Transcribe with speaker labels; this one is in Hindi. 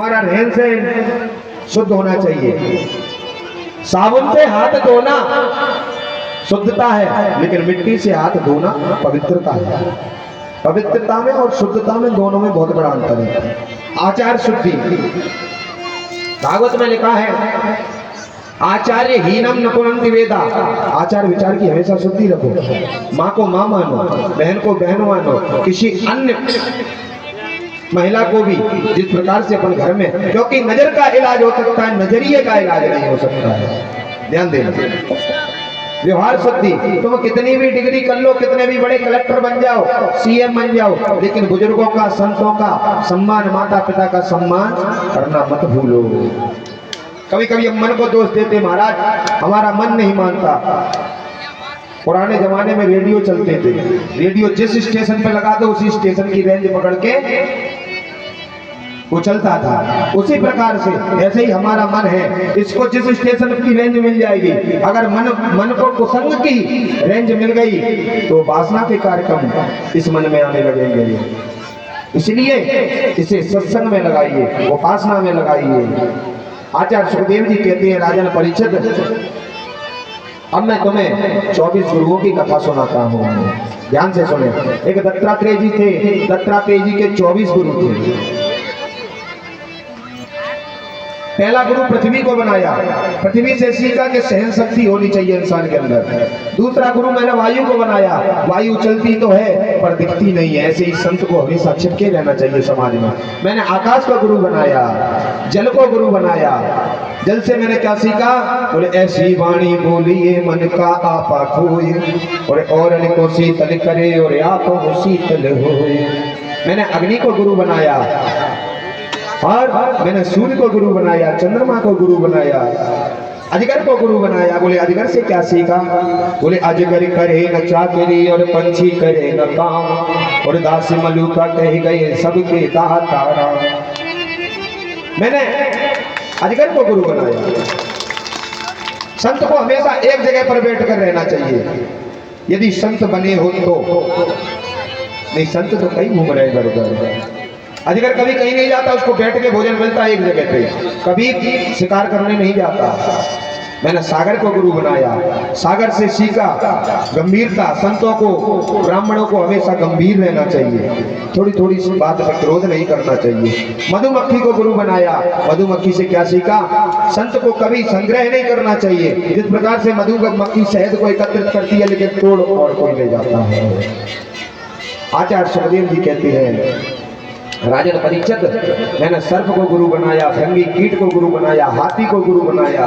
Speaker 1: हमारा रहन सहन शुद्ध होना चाहिए। साबुन से हाथ धोना शुद्धता है, लेकिन मिट्टी से हाथ धोना पवित्रता है। पवित्रता में और शुद्धता में दोनों में बहुत बड़ा अंतर है। आचार शुद्धि, भागवत में लिखा है आचार्य हीनम न पुनन्ति वेदा। आचार विचार की हमेशा शुद्धि रखो। माँ को माँ मानो, बहन को बहन मानो, किसी अन्य महिला को भी जिस प्रकार से अपन घर में, क्योंकि नजर का इलाज हो सकता है, नजरिए का इलाज नहीं हो सकता है। ध्यान देना। व्यवहार शुद्धि, तुम कितनी भी डिग्री कर लो, कितने भी बड़े कलेक्टर बन जाओ, सीएम बन जाओ, लेकिन बुजुर्गों का, संतों का सम्मान, माता पिता का सम्मान करना मत भूलो। कभी कभी हम मन को दोष देते, महाराज हमारा मन नहीं मानता। पुराने जमाने में रेडियो चलते थे, रेडियो जिस स्टेशन पे लगा दो उसी स्टेशन की रेंज पकड़ के वो चलता था। उसी प्रकार से ऐसे ही हमारा मन है, इसको जिस स्टेशन की रेंज मिल जाएगी, अगर मन को कुसंग की रेंज मिल गई तो वासना के कार्यक्रम इस मन में आने लगेंगे। इसलिए इसे सत्संग में लगाइए, उपासना में लगाइए। आचार्य सुखदेव जी कहते हैं, राजन परीक्षित, अब मैं तुम्हें 24 गुरुओं की कथा सुनाता हूँ, ध्यान से सुने। एक दत्तात्रेय जी थे, दत्तात्रेय जी के 24 गुरु थे। पहला गुरु पृथ्वी को बनाया, पृथ्वी से सीखा कि सहन शक्ति होनी चाहिए इंसान के अंदर। दूसरा गुरु मैंने वायु को बनाया, वायु चलती तो है पर दिखती नहीं है, ऐसे ही संत को हमेशा छिपके रहना चाहिए समाज में। मैंने आकाश को गुरु बनाया, जल को गुरु बनाया, जल से मैंने क्या सीखा, बोले ऐसी वाणी बोलिए मन का आपा खोए, और को शीतल करे और आपो शीतल होए। मैंने अग्नि को गुरु बनाया, और मैंने सूर्य को गुरु बनाया, चंद्रमा को गुरु बनाया, अजगर को गुरु बनाया। बोले अजगर से क्या सीखा, बोले अजगर करे न चाकरी और पंछी करे न काम, और दासी मलूका कह गए सबके दाता। मैंने अजगर को गुरु बनाया। संत को हमेशा एक जगह पर बैठ कर रहना चाहिए, यदि संत बने हो तो। नहीं, संत तो कहीं घूम रहे इधर उधर। अजगर कभी कहीं नहीं जाता, उसको बैठ के भोजन मिलता है एक जगह पे, कभी शिकार करने नहीं जाता। मैंने सागर को गुरु बनाया, सागर से सीखा गंभीरता। संतों को, ब्राह्मणों को हमेशा गंभीर रहना चाहिए, थोड़ी थोड़ी बात पर क्रोध नहीं करना चाहिए। मधुमक्खी को गुरु बनाया, मधुमक्खी से क्या सीखा, संत को कभी संग्रह नहीं करना चाहिए। जिस प्रकार से मधुमक्खी शहद को एकत्रित करती है लेकिन तोड़ और कोई ले जाता है। आचार्य सुखदेव जी कहते हैं, राजन परीक्षित, मैंने सर्प को गुरु बनाया, भृंगी कीट को गुरु बनाया, हाथी को गुरु बनाया।